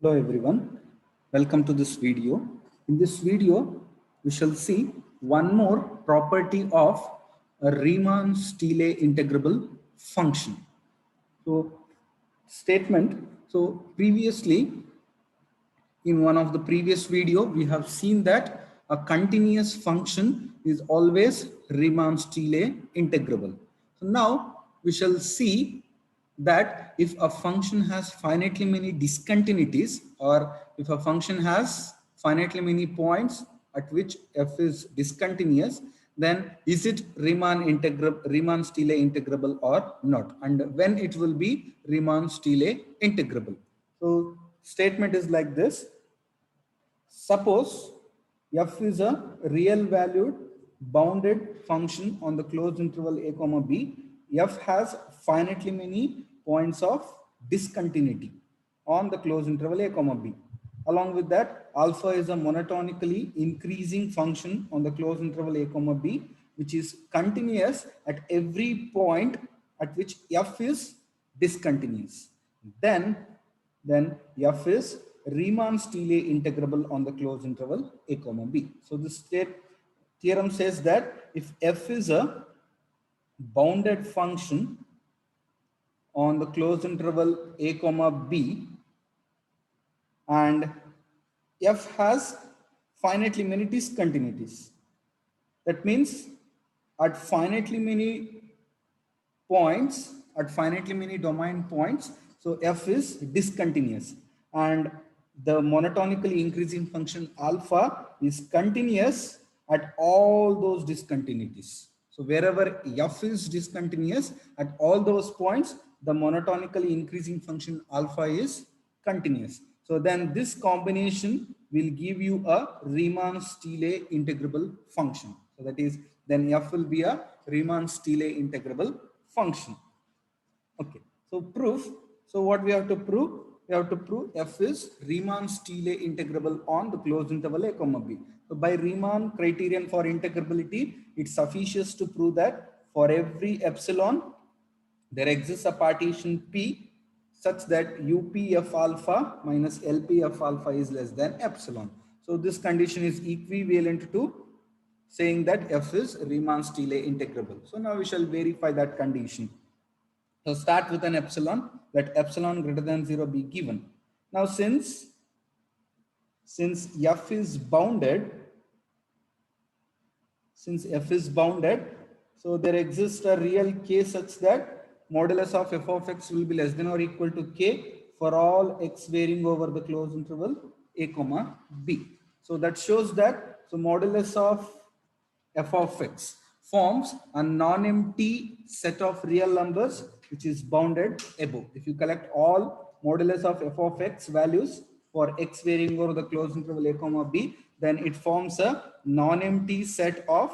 Hello everyone, welcome to this video. In this video, we shall see one more property of a Riemann-Stieltjes integrable function. So statement, so previously in one of the previous video, we have seen that a continuous function is always Riemann-Stieltjes integrable. So now we shall see that if a function has finitely many discontinuities, or if a function has finitely many points at which f is discontinuous, then is it Riemann-Stieltjes integrable or not, and when it will be Riemann-Stieltjes integrable. So statement is like this: suppose f is a real valued bounded function on the closed interval a comma b. F has finitely many points of discontinuity on the closed interval a comma b. Along with that, alpha is a monotonically increasing function on the closed interval a comma b, which is continuous at every point at which f is discontinuous. Then f is Riemann-Stieltjes integrable on the closed interval a comma b. So this theorem says that if f is a bounded function on the closed interval a comma b and f has finitely many discontinuities, that means at finitely many points, at finitely many domain points, so f is discontinuous, and the monotonically increasing function alpha is continuous at all those discontinuities. So wherever f is discontinuous, at all those points the monotonically increasing function alpha is continuous. So then this combination will give you a Riemann-Stieltjes integrable function. So that is, then f will be a Riemann-Stieltjes integrable function. Okay, so proof. So what we have to prove? We have to prove f is Riemann-Stieltjes integrable on the closed interval a comma b. So by Riemann criterion for integrability, it suffices to prove that for every epsilon there exists a partition P such that UPF alpha minus LPF alpha is less than epsilon. So this condition is equivalent to saying that f is Riemann-Stieltjes integrable. So now we shall verify that condition. So start with an epsilon, let epsilon greater than 0 be given. Now since f is bounded, so there exists a real k such that modulus of f of x will be less than or equal to k for all x varying over the closed interval a comma b. So that shows that, so modulus of f of x forms a non-empty set of real numbers which is bounded above. If you collect all modulus of f of x values for x varying over the closed interval a comma b, then it forms a non-empty set of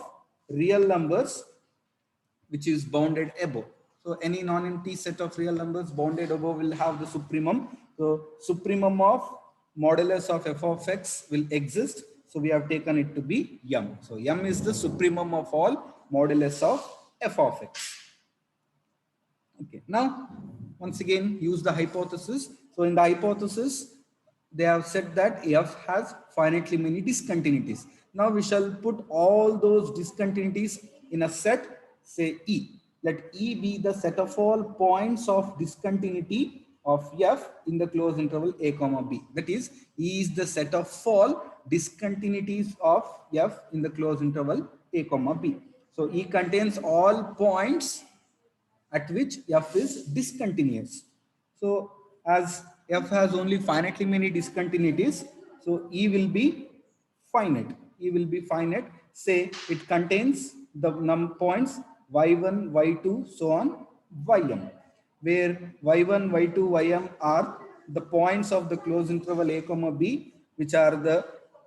real numbers which is bounded above. So any non-empty set of real numbers bounded above will have the supremum. So supremum of modulus of f of x will exist. So we have taken it to be m. So m is the supremum of all modulus of f of x. Okay, now once again use the hypothesis. So in the hypothesis, they have said that f has finitely many discontinuities. Now we shall put all those discontinuities in a set, say E. Let E be the set of all points of discontinuity of f in the closed interval a comma b. That is, E is the set of all discontinuities of f in the closed interval a comma b. So E contains all points at which f is discontinuous. So as f has only finitely many discontinuities, so E will be finite. E will be finite. Say it contains the points y1, y2, so on, ym, where y1, y2, ym are the points of the closed interval a comma b, which are the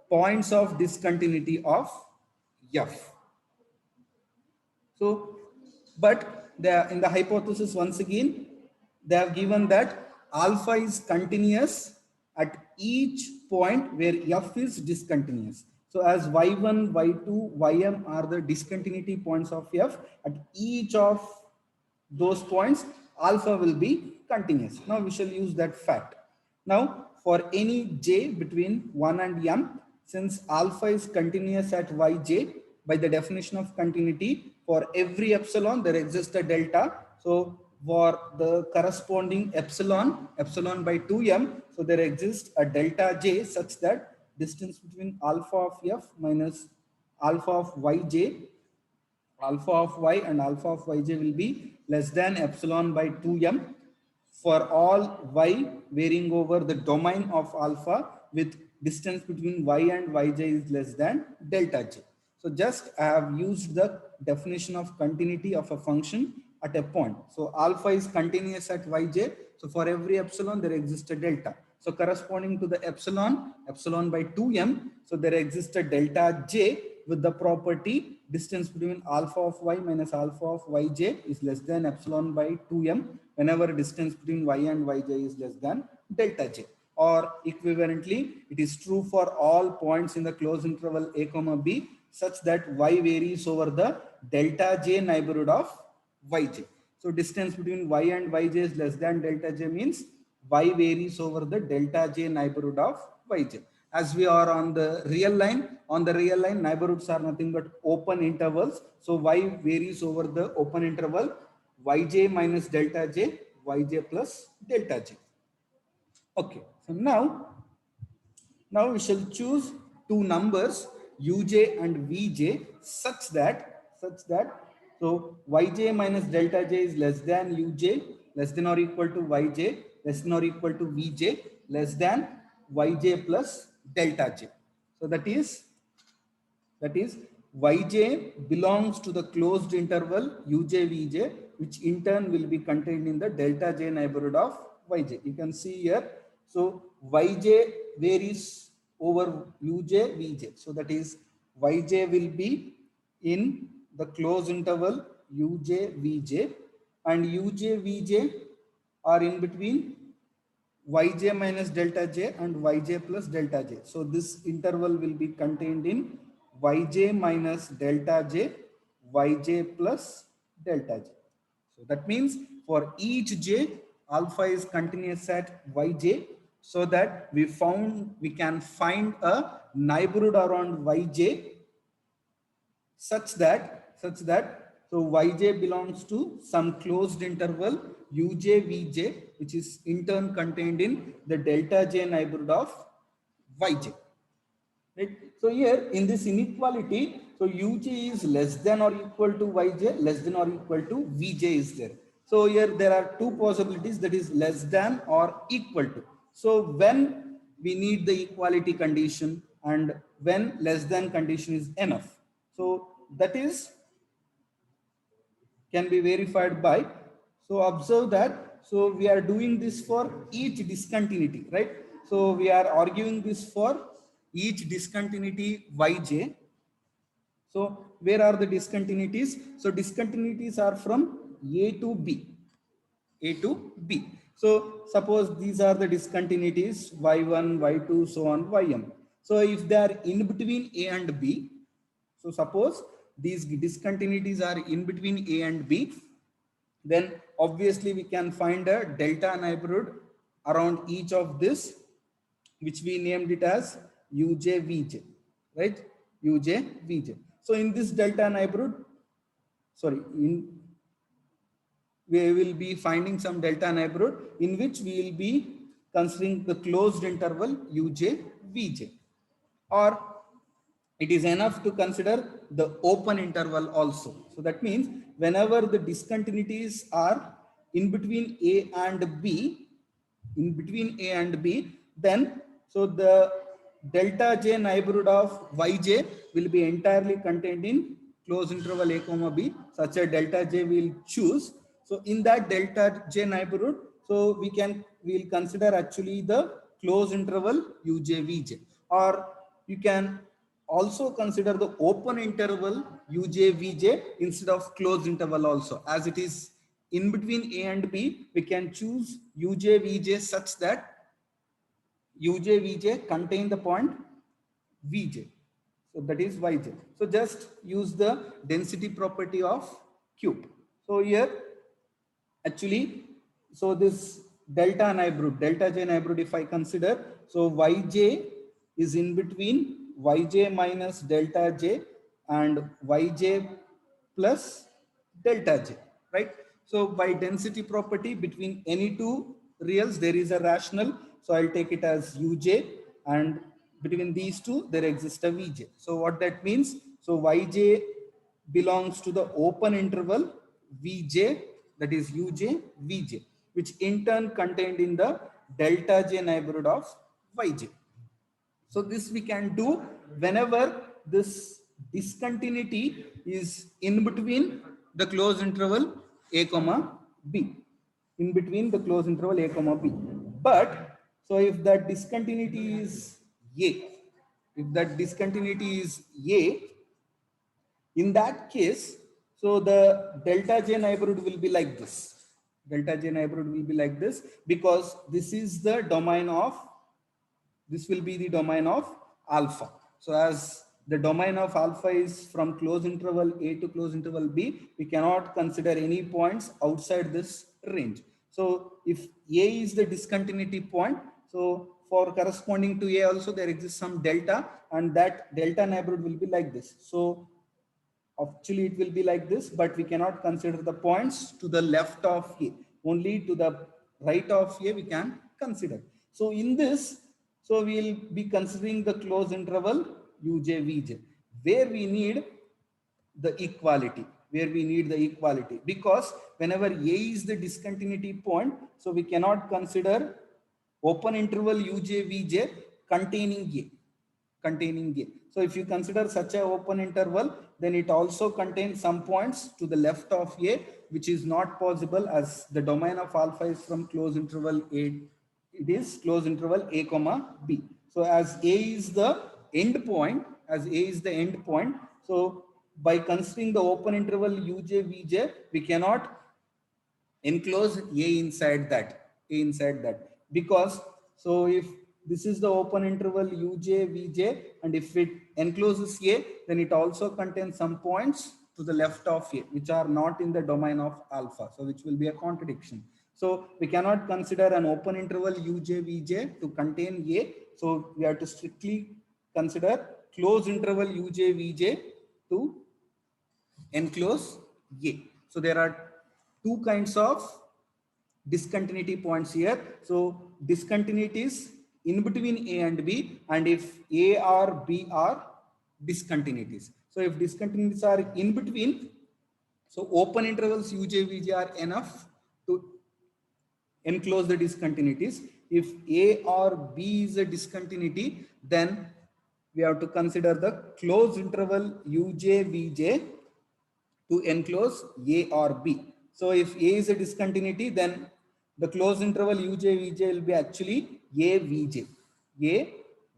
points of discontinuity of f. So, but in the hypothesis, once again, they have given that alpha is continuous at each point where f is discontinuous. So as y1, y2, ym are the discontinuity points of f, at each of those points, alpha will be continuous. Now we shall use that fact. Now for any j between 1 and m, since alpha is continuous at yj, by the definition of continuity, for every epsilon there exists a delta. So for the corresponding epsilon by 2m, so there exists a delta j such that distance between alpha of f minus alpha of yj, alpha of y and alpha of yj will be less than epsilon by 2m for all y varying over the domain of alpha with distance between y and yj is less than delta j. So just I have used the definition of continuity of a function at a point. So alpha is continuous at yj. So for every epsilon there exists a delta. So corresponding to the epsilon by 2m, so there exists a delta j with the property distance between alpha of y minus alpha of yj is less than epsilon by 2m whenever distance between y and yj is less than delta j. Or equivalently, it is true for all points in the closed interval a comma b such that y varies over the delta j neighborhood of yj. So distance between y and yj is less than delta j means y varies over the delta j neighborhood of yj. As we are on the real line, neighborhoods are nothing but open intervals. So y varies over the open interval yj minus delta j, yj plus delta j. Okay, so now we shall choose two numbers uj and vj such that so yj minus delta j is less than uj, less than or equal to yj, less than or equal to vj, less than yj plus delta j. So that is yj belongs to the closed interval uj vj, which in turn will be contained in the delta j neighborhood of yj. You can see here. So yj varies over uj vj. So that is yj will be in the closed interval uj vj, and uj vj are in between yj minus delta j and yj plus delta j. So this interval will be contained in yj minus delta j, yj plus delta j. So that means for each j, alpha is continuous at yj, so that we can find a neighborhood around yj such that so yj belongs to some closed interval uj vj, which is in turn contained in the delta j neighborhood of yj, right? So here in this inequality, so uj is less than or equal to yj, less than or equal to vj is there. So here there are two possibilities, that is less than or equal to. So when we need the equality condition and when less than condition is enough, so that is can be verified by, so observe that, so we are doing this for each discontinuity, right? So we are arguing this for each discontinuity yj. So where are the discontinuities? So discontinuities are from a to b, so suppose these are the discontinuities y1, y2, so on, ym. So if they are in between a and b, so suppose these discontinuities are in between a and b, then obviously we can find a delta neighborhood around each of this, which we named it as uj vj, right? Uj vj. So in this delta neighborhood, we will be finding some delta neighborhood in which we will be considering the closed interval uj vj, or it is enough to consider the open interval also. So that means whenever the discontinuities are in between a and b, then so the delta j neighborhood of yj will be entirely contained in closed interval a comma b, such a delta j will choose. So in that delta j neighborhood, so we'll consider actually the closed interval uj vj, or you can also consider the open interval uj vj instead of closed interval also. As it is in between a and b, we can choose uj vj such that uj vj contain the point vj, so that is yj. So just use the density property of cube. So here actually, so this delta neighborhood, delta j neighborhood if I consider, so yj is in between yj minus delta j and yj plus delta j, right? So by density property between any two reals, there is a rational. So I'll take it as uj, and between these two, there exists a vj. So what that means? So yj belongs to the open interval vj, that is uj, vj, which in turn contained in the delta j neighborhood of yj. So this we can do whenever this discontinuity is in between the closed interval a comma b, in between the closed interval a comma b. But so if that discontinuity is a, if that discontinuity is a, in that case, so the delta j neighborhood will be like this. Delta j neighborhood will be like this because this is the domain of, this will be the domain of alpha. So as the domain of alpha is from close interval A to close interval B, we cannot consider any points outside this range. So if A is the discontinuity point, so for corresponding to A also there exists some delta, and that delta neighborhood will be like this. So actually it will be like this, but we cannot consider the points to the left of A. Only to the right of A we can consider. So in this, so we will be considering the closed interval uj vj, where we need the equality, where we need the equality, because whenever A is the discontinuity point, so we cannot consider open interval uj vj containing A, containing A. So if you consider such a open interval, then it also contains some points to the left of A, which is not possible as the domain of alpha is from closed interval A. It is closed interval A comma B. So as A is the end point, as A is the end point, so by considering the open interval uj vj, we cannot enclose A inside that, A inside that, because so if this is the open interval uj vj, and if it encloses A, then it also contains some points to the left of A which are not in the domain of alpha, so which will be a contradiction. So we cannot consider an open interval uj vj to contain A, so we have to strictly consider closed interval uj vj to enclose A. So there are two kinds of discontinuity points here. So discontinuities in between A and B, and if A or B are discontinuities. So if discontinuities are in between, so open intervals uj vj are enough to enclose the discontinuities. If A or B is a discontinuity, then we have to consider the closed interval uj vj to enclose A or B. So if A is a discontinuity, then the closed interval uj vj will be actually A vj, A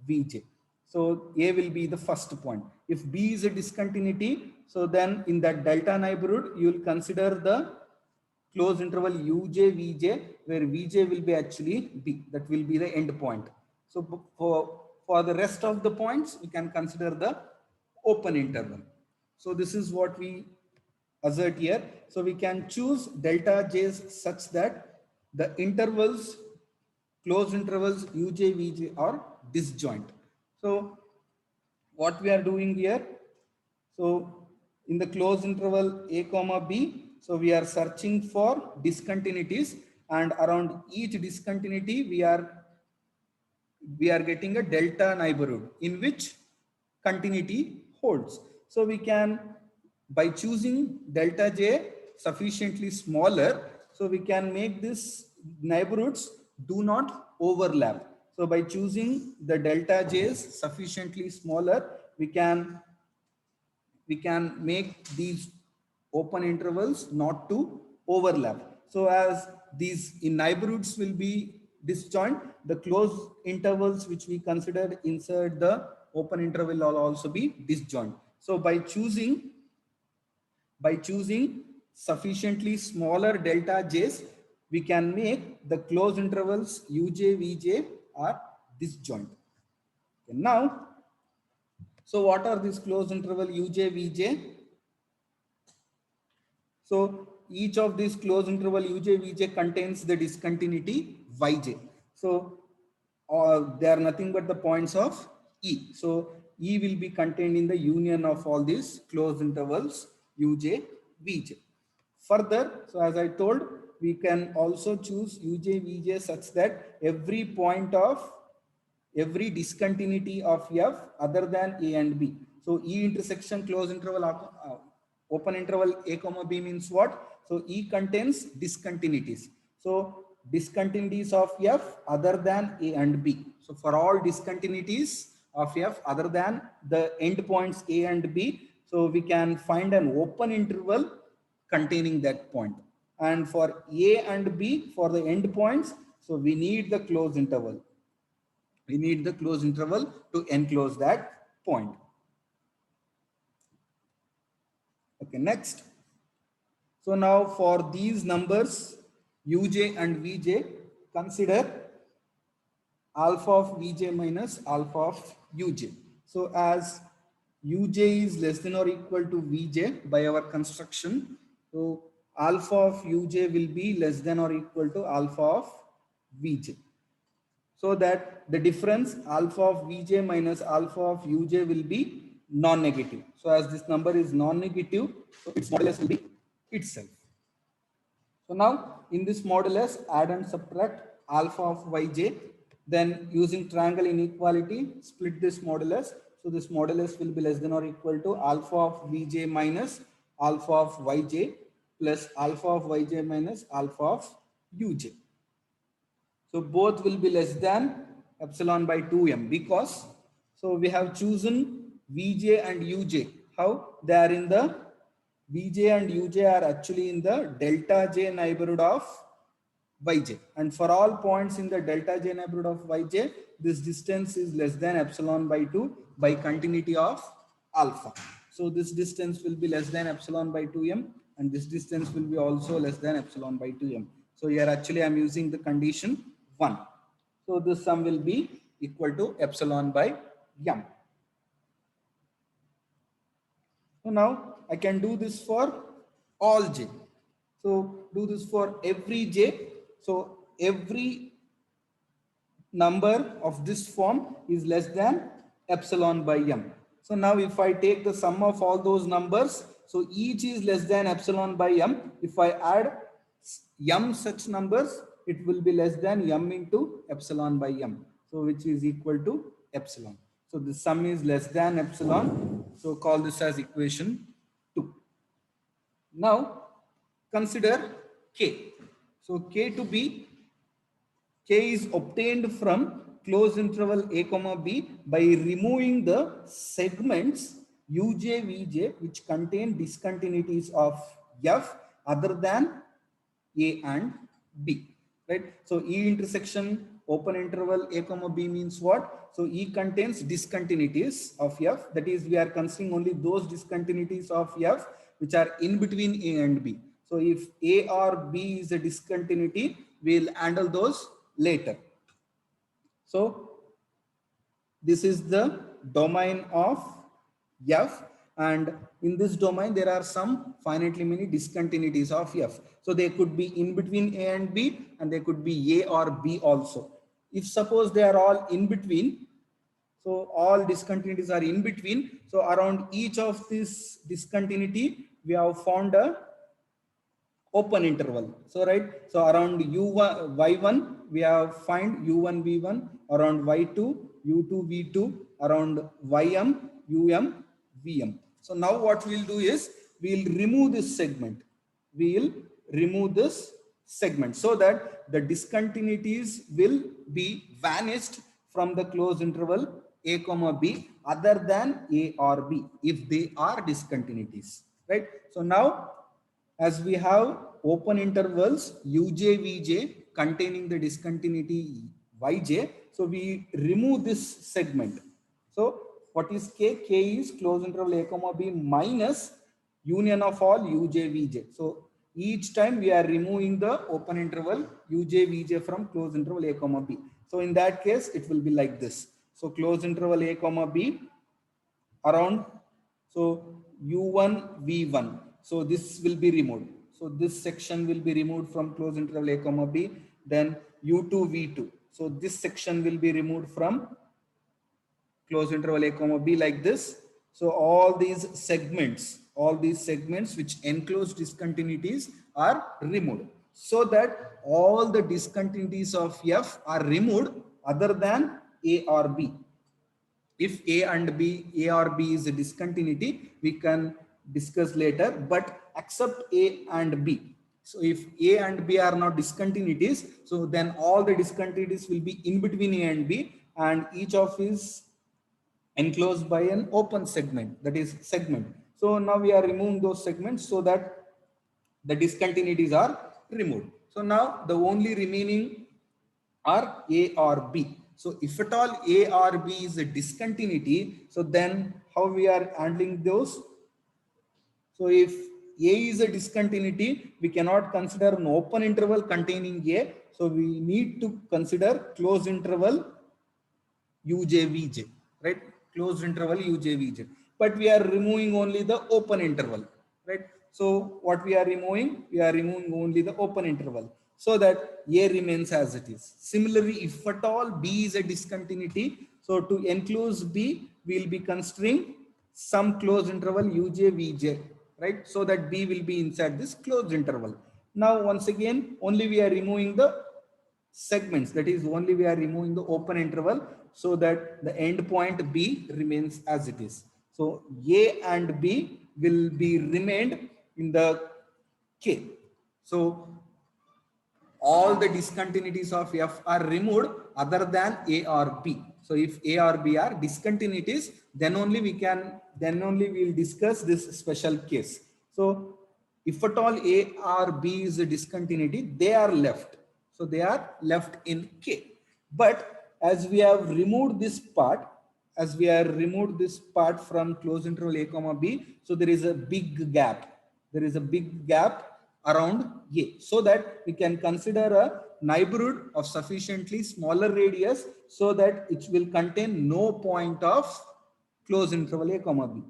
vj. So A will be the first point. If B is a discontinuity, so then in that delta neighborhood, you will consider the closed interval uj vj, where vj will be actually B, that will be the end point. So for the rest of the points, we can consider the open interval. So this is what we assert here. So we can choose delta j's such that the intervals, closed intervals uj vj are disjoint. So what we are doing here, so in the closed interval a comma b, so we are searching for discontinuities, and around each discontinuity we are getting a delta neighborhood in which continuity holds. So we can, by choosing delta j sufficiently smaller, so we can make this neighborhoods do not overlap. So by choosing the delta j's sufficiently smaller, we can make these open intervals not to overlap. So as these in neighborhoods will be disjoint, the closed intervals which we considered inside the open interval will also be disjoint. So by choosing sufficiently smaller delta j's, we can make the closed intervals uj vj are disjoint. Okay, now, so what are these closed interval uj vj? So each of these closed interval uj vj contains the discontinuity yj. So they are nothing but the points of e. So e will be contained in the union of all these closed intervals uj vj. Further, so as I told, we can also choose uj vj such that every discontinuity of f other than a and b. So e intersection close interval open interval a comma b means what? So e contains discontinuities. So discontinuities of f other than a and b. So for all discontinuities of f other than the endpoints a and b, so we can find an open interval containing that point. And for a and b, for the endpoints, so we need the closed interval. We need the closed interval to enclose that point. Okay, next. So now for these numbers uj and vj, consider alpha of vj minus alpha of uj. So as uj is less than or equal to vj by our construction, so alpha of uj will be less than or equal to alpha of vj. So that the difference alpha of vj minus alpha of uj will be non-negative. So as this number is non-negative, so its modulus will be itself. So now in this modulus, add and subtract alpha of yj. Then using triangle inequality, split this modulus. So this modulus will be less than or equal to alpha of vj minus alpha of yj plus alpha of yj minus alpha of uj. So both will be less than epsilon by 2m because so we have chosen Vj and Uj. How? They are in the Vj and Uj are actually in the delta j neighborhood of Yj. And for all points in the delta j neighborhood of Yj, this distance is less than epsilon by 2 by continuity of alpha. So this distance will be less than epsilon by 2m and this distance will be also less than epsilon by 2m. So here actually I'm using the condition 1. So this sum will be equal to epsilon by m. So now I can do this for all j. So do this for every j. So every number of this form is less than epsilon by m. So now if I take the sum of all those numbers, so each is less than epsilon by m. If I add m such numbers, it will be less than m into epsilon by m. So which is equal to epsilon. So the sum is less than epsilon. So call this as equation 2. Now consider k. So k to be K is obtained from closed interval a comma b by removing the segments uj vj which contain discontinuities of f other than a and b, right? So e intersection open interval a comma b means what? So e contains discontinuities of f, that is we are considering only those discontinuities of f which are in between a and b. So if a or b is a discontinuity, we will handle those later. So this is the domain of f, and in this domain there are some finitely many discontinuities of f. So they could be in between a and b and they could be a or b also. If suppose they are all in between, so all discontinuities are in between, so around each of this discontinuity we have found a open interval. So right, so around u1 y1 we have find u1 v1, around y2 u2 v2, around ym um vm. So now what we'll do is we'll remove this segment. We'll remove this segment so that the discontinuities will be vanished from the closed interval a comma b other than a or b if they are discontinuities, right? So now as we have open intervals uj vj containing the discontinuity yj, so we remove this segment. So what is k? K is closed interval a comma b minus union of all uj vj. So each time we are removing the open interval uj vj from closed interval a comma b. So in that case it will be like this. So closed interval a comma b around so u1 v1, so this will be removed. So this section will be removed from closed interval a comma b. Then u2 v2. So this section will be removed from close interval a comma b like this. So all these segments which enclose discontinuities are removed, so that all the discontinuities of f are removed other than a or b. If a and b, a or b is a discontinuity, we can discuss later, but except a and b. So if a and b are not discontinuities, so then all the discontinuities will be in between a and b, and each of is enclosed by an open segment, that is segment. So now we are removing those segments so that the discontinuities are removed. So now the only remaining are A or B. So if at all A or B is a discontinuity, so then how we are handling those? So if A is a discontinuity, we cannot consider an open interval containing A. So we need to consider closed interval UJVJ, right? Closed interval UJVJ. But we are removing only the open interval, right? So what we are removing? We are removing only the open interval so that A remains as it is. Similarly, if at all B is a discontinuity, so to enclose B, we will be considering some closed interval UJVJ, right? So that B will be inside this closed interval. Now, once again, only we are removing the segments, that is only we are removing the open interval so that the end point B remains as it is. So A and B will be remained in the K. So all the discontinuities of F are removed other than A or B. So if A or B are discontinuities, then only we will discuss this special case. So if at all A or B is a discontinuity, they are left. So they are left in K. But as we have removed this part, from closed interval A comma B, so there is a big gap. There is a big gap around A, so that we can consider a neighborhood of sufficiently smaller radius so that it will contain no point of closed interval A comma B.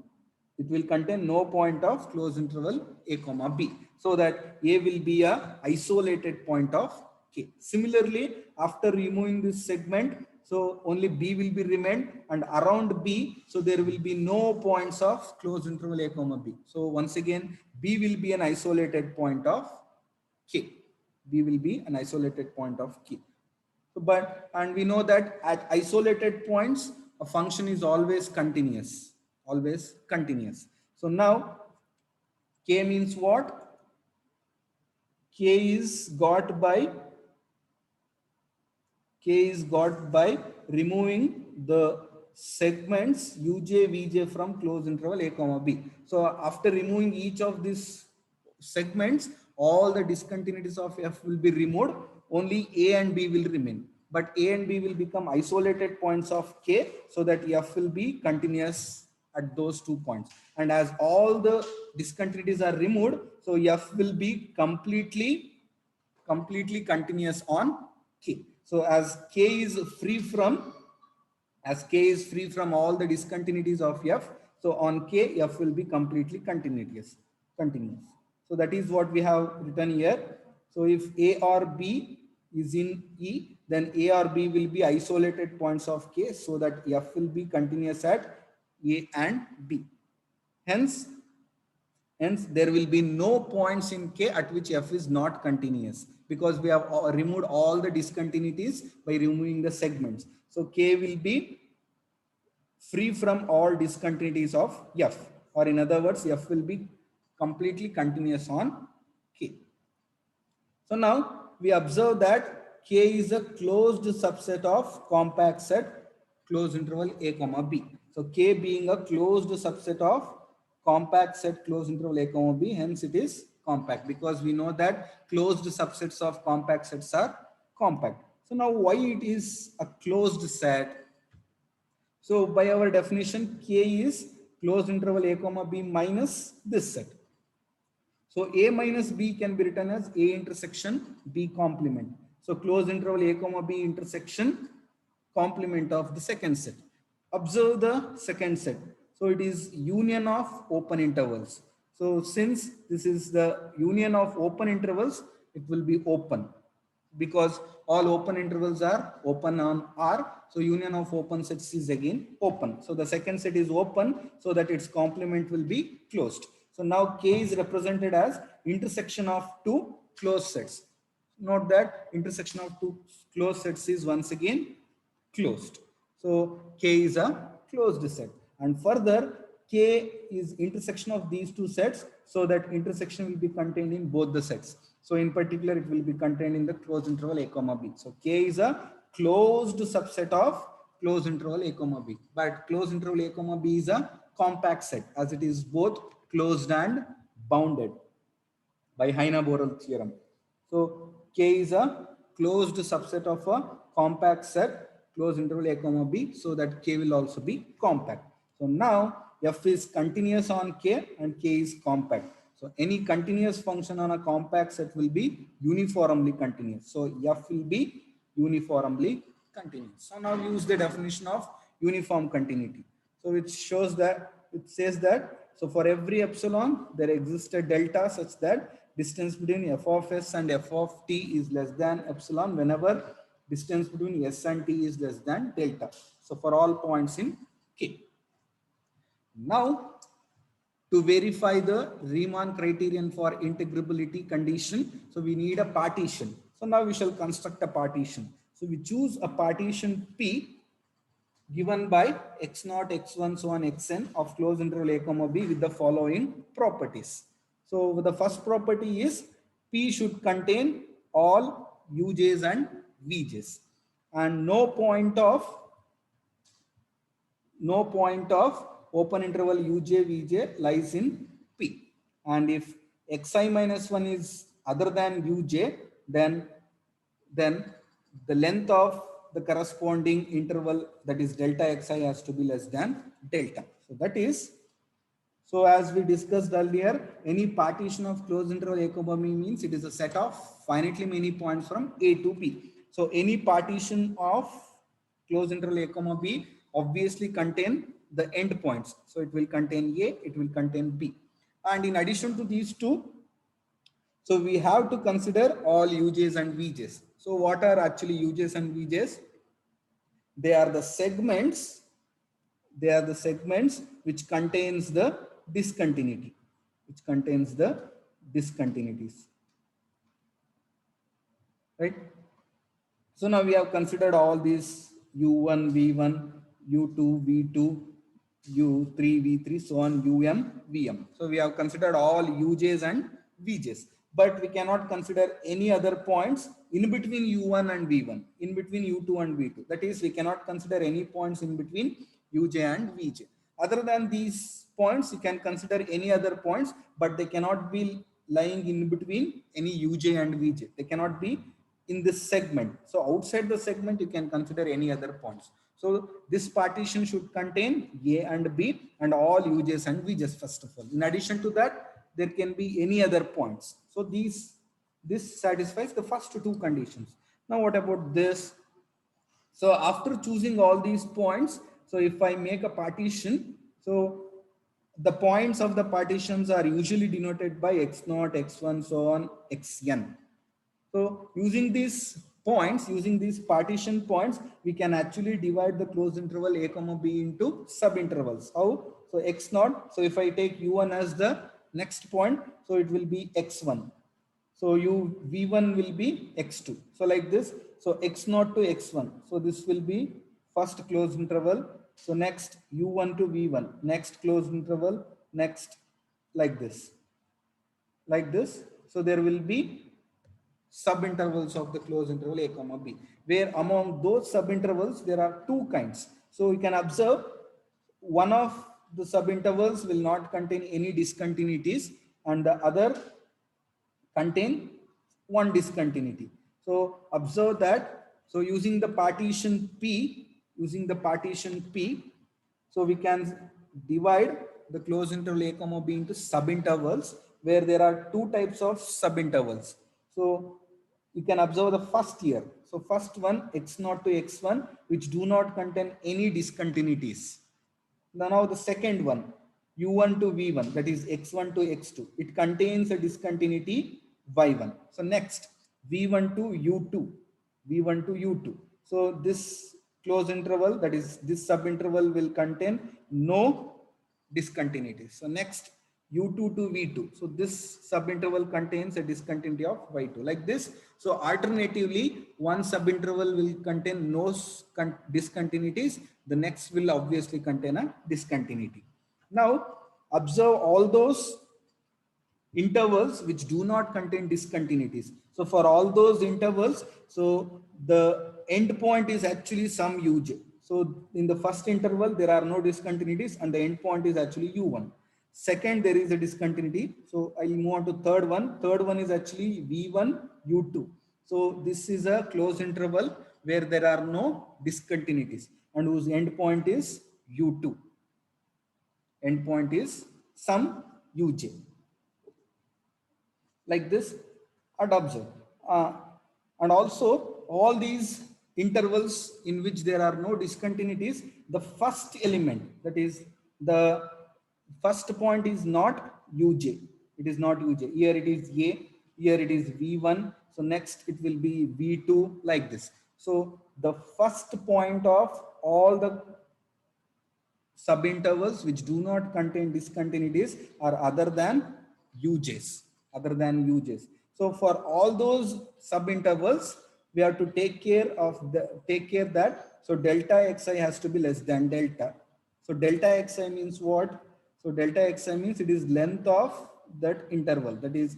It will contain no point of closed interval A comma B, so that A will be a isolated point of K. Similarly, after removing this segment, so only B will be remained, and around B, so there will be no points of closed interval A comma B. So once again, B will be an isolated point of K. B will be an isolated point of K. So, and we know that at isolated points, a function is always continuous, So now K means what? K is got by removing the segments Uj, Vj from closed interval A comma B. So after removing each of these segments, all the discontinuities of F will be removed, only A and B will remain. But A and B will become isolated points of K, so that F will be continuous at those 2 points. And as all the discontinuities are removed, so F will be completely continuous on K. So as K is free from all the discontinuities of F, so on K, F will be completely continuous. So that is what we have written here. So if A or B is in E, then A or B will be isolated points of K, so that F will be continuous at A and B. Hence there will be no points in K at which F is not continuous, because we have removed all the discontinuities by removing the segments. So K will be free from all discontinuities of F, or in other words, F will be completely continuous on K. So now we observe that K is a closed subset of compact set closed interval A comma B. So K being a closed subset of compact set closed interval A comma B, hence it is compact, because we know that closed subsets of compact sets are compact. So now why it is a closed set? So by our definition, K is closed interval A comma B minus this set. So A minus B can be written as A intersection B complement. So closed interval A comma B intersection complement of the second set. Observe the second set. So it is union of open intervals. So since this is the union of open intervals, it will be open because all open intervals are open on R. So union of open sets is again open. So the second set is open so that its complement will be closed. So now K is represented as intersection of two closed sets. Note that intersection of two closed sets is once again closed. So K is a closed set. And further, K is intersection of these two sets, so that intersection will be contained in both the sets. So in particular, it will be contained in the closed interval A comma B. So K is a closed subset of closed interval A comma B. But closed interval A comma B is a compact set, as it is both closed and bounded by Heine-Borel theorem. So K is a closed subset of a compact set, closed interval A comma B, so that K will also be compact. So now F is continuous on K and K is compact. So any continuous function on a compact set will be uniformly continuous. So F will be uniformly continuous. So now use the definition of uniform continuity. So it shows that, it says that, so for every epsilon, there exists a delta such that distance between f of s and f of t is less than epsilon whenever distance between s and t is less than delta. So for all points in K. Now, to verify the Riemann criterion for integrability condition, so we need a partition. So now we shall construct a partition. So we choose a partition P given by x0, x1, so on xn of closed interval A comma B with the following properties. So the first property is P should contain all UJs and VJs, and no point of open interval uj vj lies in P. And if xi minus 1 is other than uj, then the length of the corresponding interval, that is delta xi, has to be less than delta. So that is, so as we discussed earlier, any partition of closed interval A comma B means it is a set of finitely many points from A to B. So any partition of closed interval A comma B obviously contain the end points. So it will contain A, it will contain B. And in addition to these two, so we have to consider all UJs and VJs. So what are actually UJs and VJs? They are the segments which contains the discontinuity, right? So now we have considered all these U1, V1, U2, V2, U3, V3, so on, UM, VM. So we have considered all UJs and VJs, but we cannot consider any other points in between U1 and V1, in between U2 and V2. That is, we cannot consider any points in between UJ and VJ. Other than these points, you can consider any other points, but they cannot be lying in between any UJ and VJ. They cannot be in this segment. So outside the segment, you can consider any other points. So this partition should contain A and B and all UJs and VJs first of all. In addition to that, there can be any other points. So this satisfies the first two conditions. Now what about this? So after choosing all these points, so if I make a partition, so the points of the partitions are usually denoted by x0, x1, so on, xn. So using these points, using these partition points, we can actually divide the closed interval A comma B into subintervals. How? So x0. So if I take u1 as the next point, so it will be x1. So v1 will be x2. So like this. So x0 to x1. So this will be first closed interval. So next u1 to v1. Next closed interval. Next like this. Like this. So there will be subintervals of the closed interval A comma B, where among those subintervals there are two kinds. So you can observe one of the subintervals will not contain any discontinuities and the other contain one discontinuity. So observe that. So using the partition P, so we can divide the closed interval A comma B into subintervals, where there are two types of subintervals. So you can observe the first here. So first one, x0 to x1, which do not contain any discontinuities. Now the second one, u1 to v1, that is x1 to x2. It contains a discontinuity y1. So next, v1 to u2, v1 to u2. So this closed interval, that is this subinterval, will contain no discontinuities. So next, u2 to v2. So this subinterval contains a discontinuity of y2, like this. So alternatively, one subinterval will contain no discontinuities. The next will obviously contain a discontinuity. Now observe all those intervals which do not contain discontinuities. So for all those intervals, so the end point is actually some uj. So in the first interval, there are no discontinuities and the end point is actually u1. Second, there is a discontinuity. So I'll move on to third one. Third one is actually v1, u2. So this is a closed interval where there are no discontinuities and whose end point is u2. End point is some uj, like this, and observe. And also all these intervals in which there are no discontinuities, the first element, that is the first point, is not uj. It is not uj. Here it is a, here it is v1. So next it will be v2, like this. So the first point of all the subintervals which do not contain discontinuities are other than UJs, other than UJs. So for all those subintervals, we have to take care that, so delta xi has to be less than delta. So delta xi means what? So delta xi means it is length of that interval, that is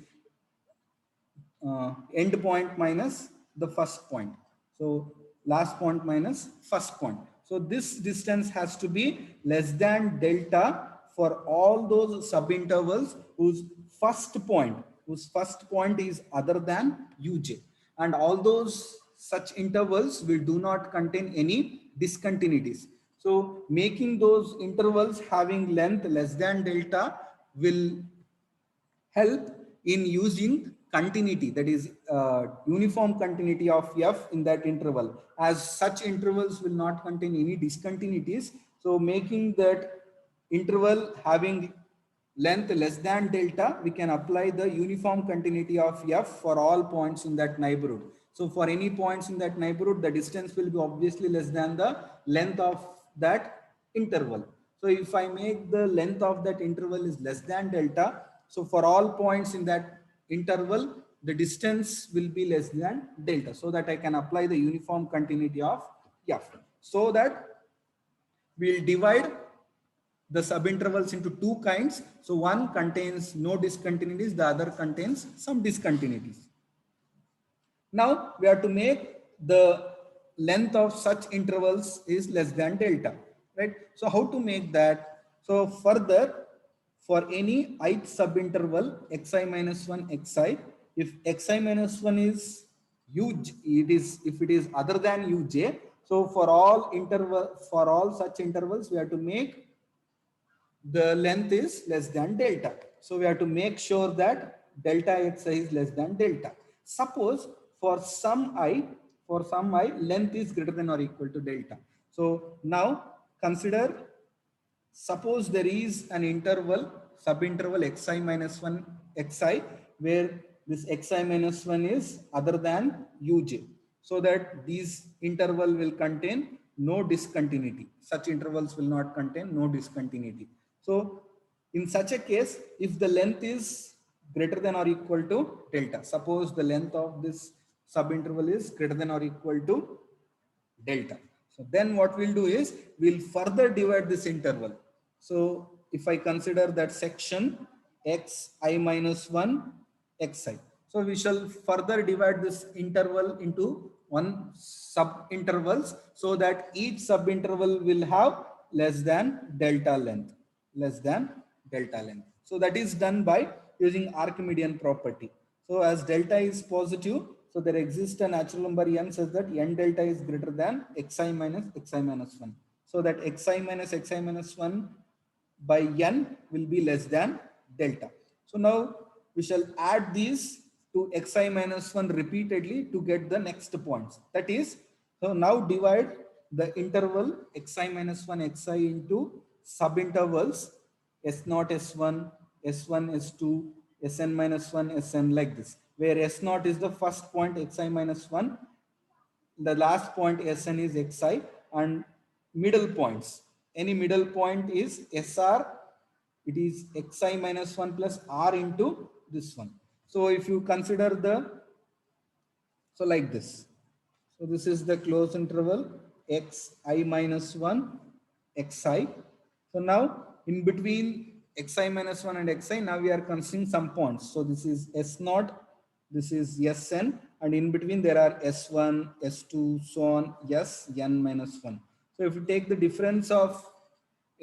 end point minus the first point. So last point minus first point. So this distance has to be less than delta for all those subintervals whose first point is other than uj, and all those such intervals will do not contain any discontinuities. So making those intervals having length less than delta will help in using continuity, that is uniform continuity of f in that interval, as such intervals will not contain any discontinuities. So making that interval having length less than delta, we can apply the uniform continuity of f for all points in that neighborhood. So for any points in that neighborhood, the distance will be obviously less than the length of that interval. So if I make the length of that interval is less than delta, so for all points in that interval, the distance will be less than delta, so that I can apply the uniform continuity of f. So that we'll divide the subintervals into two kinds. So one contains no discontinuities, the other contains some discontinuities. Now we have to make the length of such intervals is less than delta, right? So how to make that? So further, for any ith subinterval xi minus 1 xi, if xi minus 1 is uj, if it is other than uj, so for all such intervals, we have to make the length is less than delta. So we have to make sure that delta xi is less than delta. Suppose for some i, length is greater than or equal to delta. So now consider, suppose there is an interval, subinterval xi minus 1 xi, where this xi minus 1 is other than uj, so that these interval will contain no discontinuity. Such intervals will not contain no discontinuity. So in such a case, if the length is greater than or equal to delta, suppose the length of this subinterval is greater than or equal to delta. So then what we'll do is we'll further divide this interval. So if I consider that section xi minus 1 xi, so we shall further divide this interval into one sub intervals, so that each sub interval will have less than delta length, So that is done by using Archimedean property. So as delta is positive, so there exists a natural number n such that n delta is greater than xi minus 1. So that xi minus 1 by n will be less than delta. So now we shall add these to xi minus 1 repeatedly to get the next points. That is, so now divide the interval xi minus 1 xi into subintervals S naught S1, S1 S2, Sn minus 1, Sn like this, where S naught is the first point xi minus 1, the last point Sn is xi, and middle points. Any middle point is Sr, it is xi minus 1 plus r into this one. So if you consider the, so like this. So this is the closed interval xi minus 1 xi. So now in between xi minus 1 and xi, now we are considering some points. So this is S naught, this is Sn, and in between there are S1, S2, so on, Sn minus 1. So if you take the difference of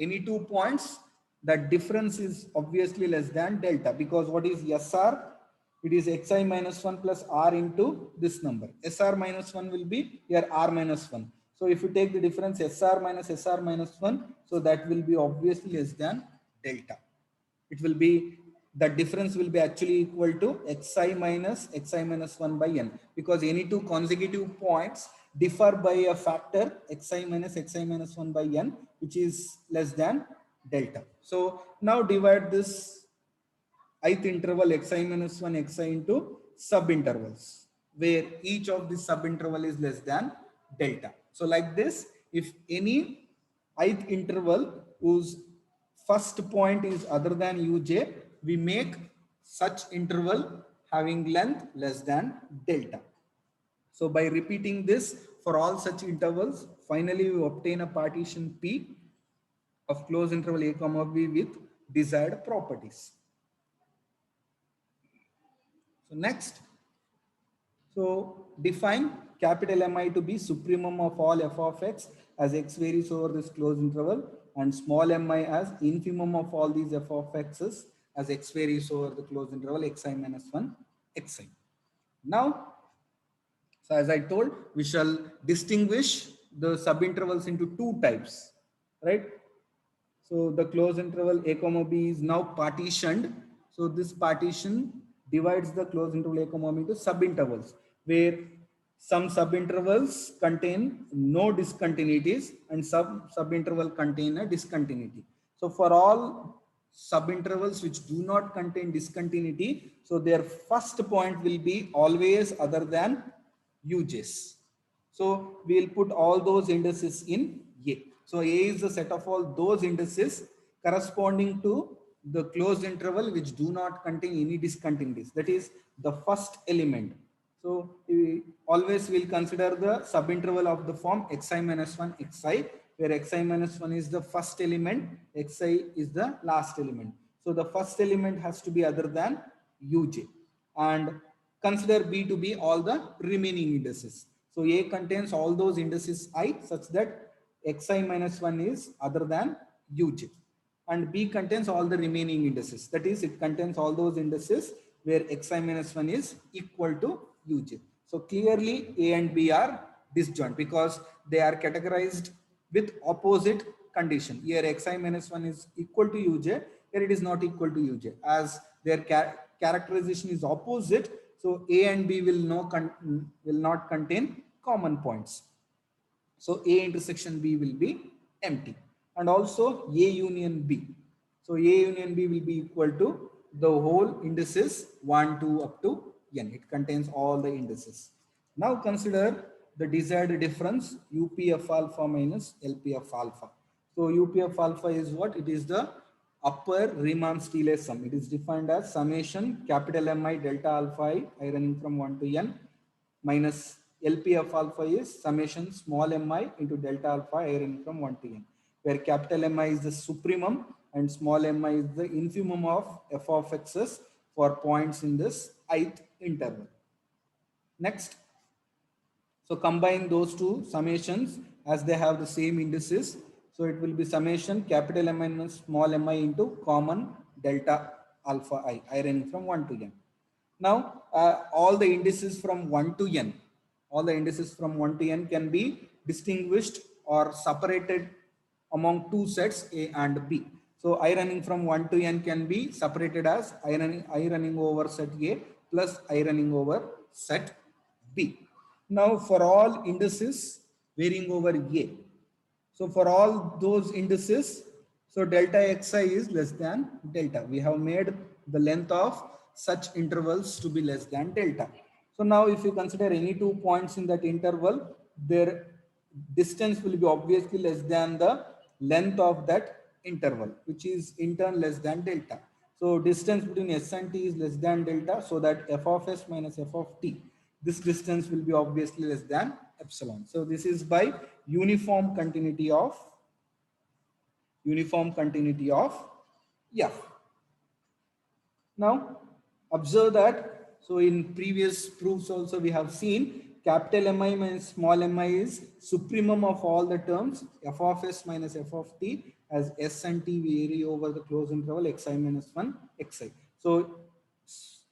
any 2 points, that difference is obviously less than delta, because what is SR? It is xi minus 1 plus r into this number. SR minus 1 will be here r minus 1. So if you take the difference SR minus 1, so that will be obviously less than delta. It will be, the difference will be actually equal to xi minus 1 by n, because any two consecutive points differ by a factor xi minus 1 by n, which is less than delta. So now divide this ith interval xi minus 1 xi into subintervals, where each of the subinterval is less than delta. So like this, if any ith interval whose first point is other than uj, we make such interval having length less than delta. So by repeating this for all such intervals, finally we obtain a partition P of closed interval a comma b with desired properties. So next, so define capital Mi to be supremum of all f of x as x varies over this closed interval, and small mi as infimum of all these f of x's as x varies over the closed interval xi minus 1 xi. Now, so as I told, we shall distinguish the subintervals into two types, right? So the closed interval a comma b is now partitioned. So this partition divides the closed interval a comma b into subintervals, where some subintervals contain no discontinuities and some subinterval contain a discontinuity. So for all subintervals which do not contain discontinuity, so their first point will be always other than UJs. So we'll put all those indices in A. So A is the set of all those indices corresponding to the closed interval which do not contain any discontinuities. That is the first element. So we always will consider the subinterval of the form xi minus 1 xi, where xi minus 1 is the first element, xi is the last element. So the first element has to be other than uj, and consider B to be all the remaining indices. So A contains all those indices I such that xi minus 1 is other than uj, and B contains all the remaining indices. That is, it contains all those indices where xi minus 1 is equal to uj. So clearly A and B are disjoint because they are categorized with opposite condition. Here xi minus 1 is equal to uj, here it is not equal to uj. As their characterization is opposite, so A and B will not contain common points. So A intersection B will be empty, and also A union B. So A union B will be equal to the whole indices 1, 2 up to n. It contains all the indices. Now consider the desired difference UPF alpha minus LPF alpha. So UPF alpha is what? It is the upper Riemann-Stieltjes sum. It is defined as summation capital Mi delta alpha I running from 1 to n minus LPF alpha is summation small mi into delta alpha I running from 1 to n, where capital Mi is the supremum and small mi is the infimum of f of x's for points in this ith interval. Next, so combine those two summations as they have the same indices. So it will be summation capital M minus small mi into common delta alpha I running from 1 to n. Now, all the indices from 1 to n, all the indices from 1 to n can be distinguished or separated among two sets A and B. So I running from 1 to n can be separated as I running over set A plus I running over set B. Now for all indices varying over A, so for all those indices, So delta xi is less than delta. We have made the length of such intervals to be less than delta. So now if you consider any 2 points in that interval, their distance will be obviously less than the length of that interval, which is in turn less than delta. So distance between s and t is less than delta, so that f of s minus f of t, this distance will be obviously less than epsilon. So this is by uniform continuity of f. Now observe that, so in previous proofs also we have seen capital Mi minus small mi is supremum of all the terms f of s minus f of t, as s and t vary over the closed interval xi minus 1 xi. So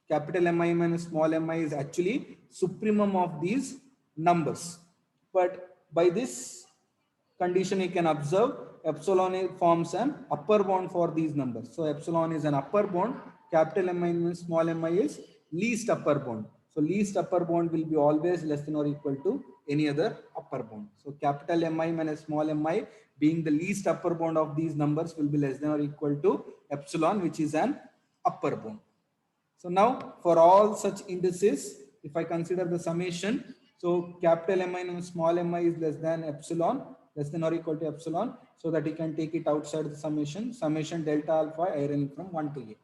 capital Mi minus small mi is actually supremum of these numbers. But by this condition you can observe epsilon forms an upper bound for these numbers. So epsilon is an upper bound, capital Mi minus small mi is least upper bound. So least upper bound will be always less than or equal to any other upper bound. So capital Mi minus small mi being the least upper bound of these numbers will be less than or equal to epsilon, which is an upper bound. So now for all such indices, if I consider the summation, so capital Mi and small mi is less than epsilon, less than or equal to epsilon, so that you can take it outside the summation delta alpha I running from 1 to a.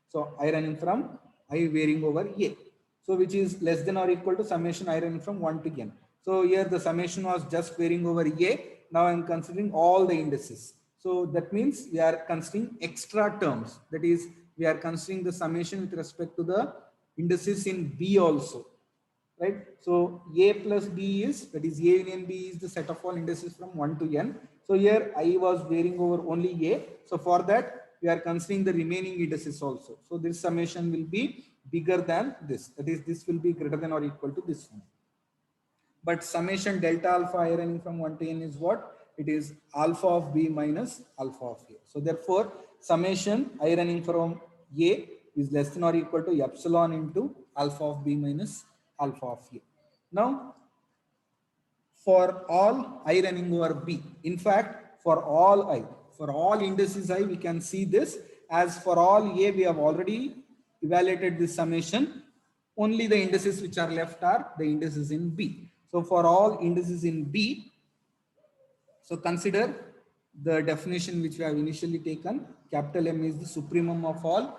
So I running from I varying over a. So which is less than or equal to summation I running from 1 to n. So here the summation was just varying over a. Now I am considering all the indices. So that means we are considering extra terms. That is, we are considering the summation with respect to the indices in B also, right? So A plus B is, that is A union B is the set of all indices from 1 to n. So here I was varying over only A. So for that we are considering the remaining indices also. So this summation will be bigger than this. That is, this will be greater than or equal to this one. But summation delta alpha I running from 1 to n is what? It is alpha of B minus alpha of A. So therefore, summation I running from A is less than or equal to epsilon into alpha of B minus alpha of A. Now, for all I running over B, in fact, for all indices I, we can see this. As for all A, we have already evaluated this summation. Only the indices which are left are the indices in B. So for all indices in B, so consider the definition which we have initially taken. Capital M is the supremum of all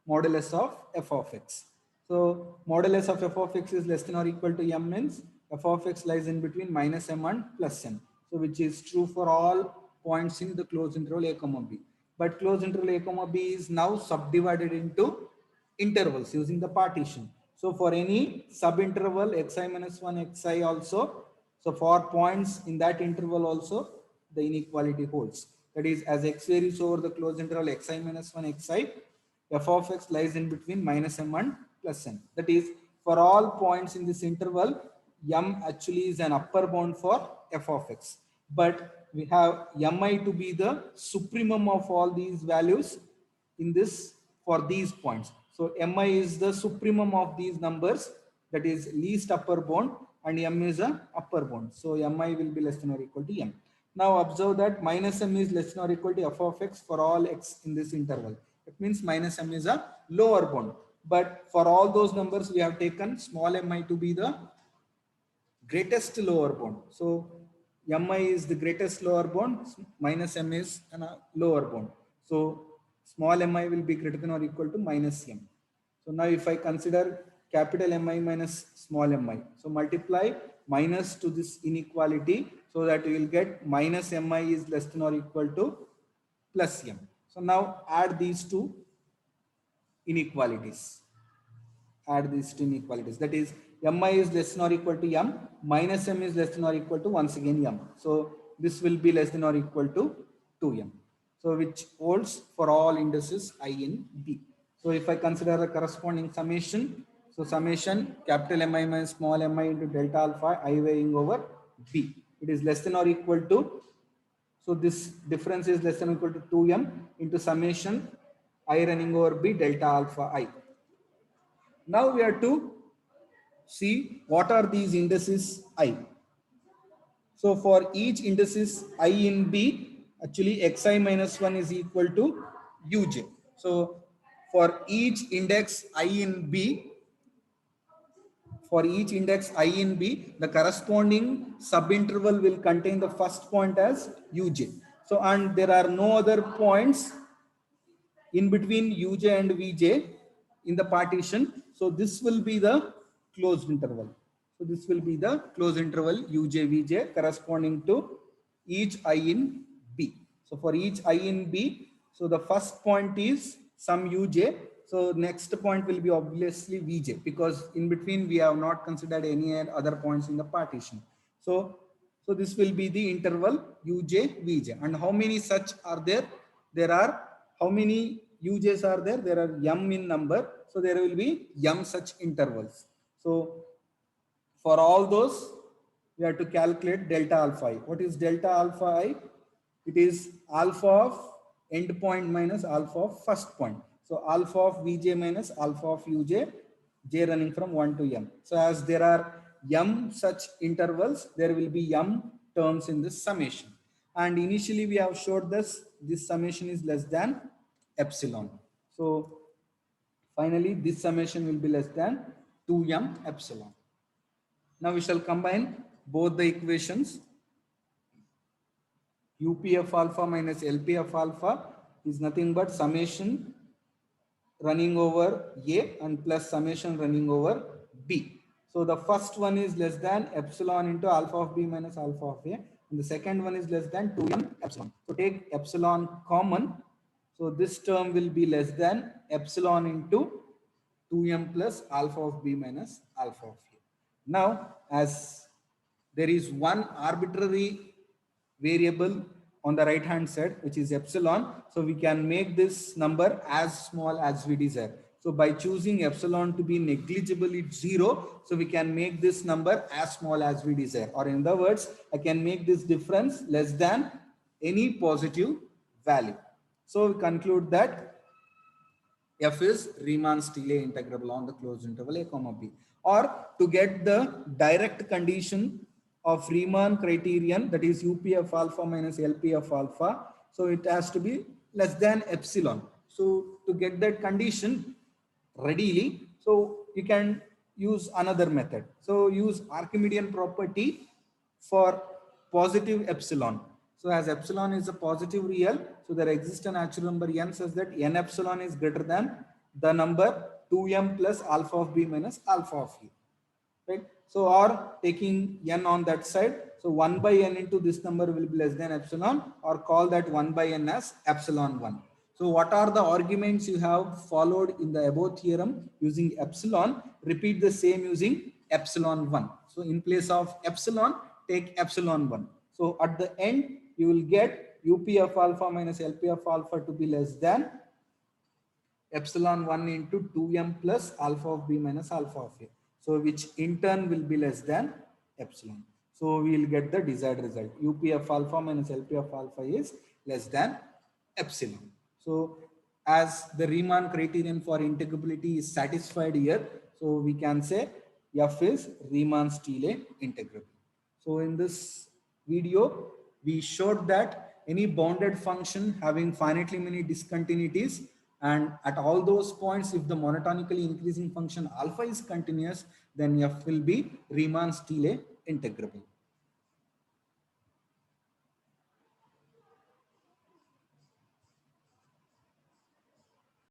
modulus of f of x. So modulus of f of x is less than or equal to m means f of x lies in between minus m and plus m. So which is true for all points in the closed interval a comma b. But closed interval a comma b is now subdivided into intervals using the partition. So for any subinterval xi minus 1 xi also, so for points in that interval also, the inequality holds. That is, as x varies over the closed interval xi minus 1 xi, f of x lies in between minus m and plus m. That is, for all points in this interval, m actually is an upper bound for f of x. But we have mi to be the supremum of all these values in this for these points. So mi is the supremum of these numbers, that is least upper bound, and m is a upper bound. So mi will be less than or equal to m. Now observe that minus m is less than or equal to f of x for all x in this interval. It means minus m is a lower bound. But for all those numbers, we have taken small mi to be the greatest lower bound. So mi is the greatest lower bound, minus m is a lower bound. So small mi will be greater than or equal to minus m. So now if I consider capital Mi minus small mi, so multiply minus to this inequality, so that you will get minus mi is less than or equal to plus m. So now add these two inequalities. Add these two inequalities. That is, mi is less than or equal to m, minus m is less than or equal to once again m. So this will be less than or equal to 2m. So which holds for all indices I in B. So if I consider the corresponding summation, so summation capital Mi minus small mi into delta alpha I varying over B. It is less than or equal to, so this difference is less than or equal to 2m into summation I running over B delta alpha I. Now we are to see what are these indices I. So for each indices I in B, Actually, xi minus 1 is equal to uj. So for each index I in B, for each index I in B, the corresponding subinterval will contain the first point as uj. So, and there are no other points in between uj and vj in the partition. So this will be the closed interval. So this will be the closed interval uj vj corresponding to each I in B. So for each I in B, so the first point is some uj. So next point will be obviously vj, because in between we have not considered any other points in the partition. So this will be the interval uj vj. And how many such are there? There are, how many UJs are there? There are m in number. So there will be m such intervals. So for all those, we have to calculate delta alpha I. What is delta alpha I? It is alpha of end point minus alpha of first point. So alpha of Vj minus alpha of Uj, j running from 1 to m. So as there are m such intervals, there will be m terms in this summation. And initially we have showed this summation is less than epsilon. So finally this summation will be less than 2m epsilon. Now we shall combine both the equations. UPF alpha minus LPF alpha is nothing but summation running over A and plus summation running over B. So the first one is less than epsilon into alpha of B minus alpha of A. And the second one is less than 2m epsilon. So take epsilon common. So this term will be less than epsilon into 2m plus alpha of B minus alpha of A. Now, as there is one arbitrary variable on the right hand side, which is epsilon, so we can make this number as small as we desire. So by choosing epsilon to be negligibly 0, so we can make this number as small as we desire. Or in other words, I can make this difference less than any positive value. So we conclude that f is Riemann-Stieltjes integrable on the closed interval a comma b. Or to get the direct condition of Riemann criterion, that is UPF alpha minus LPF alpha, so it has to be less than epsilon. So to get that condition readily, so you can use another method. So use Archimedean property for positive epsilon. So as epsilon is a positive real, so there exists a natural number n such that n epsilon is greater than the number 2m plus alpha of b minus alpha of e. Right? So or taking n on that side, so 1 by n into this number will be less than epsilon, or call that 1 by n as epsilon 1. So what are the arguments you have followed in the above theorem using epsilon? Repeat the same using epsilon 1. So in place of epsilon, take epsilon 1. So at the end, you will get UPF alpha minus LPF alpha to be less than epsilon 1 into 2m plus alpha of b minus alpha of a. So which in turn will be less than epsilon. So we will get the desired result. UPF alpha minus LPF alpha is less than epsilon. So as the Riemann criterion for integrability is satisfied here, so we can say f is Riemann-Stieltjes integrable. So in this video, we showed that any bounded function having finitely many discontinuities, and at all those points, if the monotonically increasing function alpha is continuous, then f will be Riemann-Stieltjes integrable.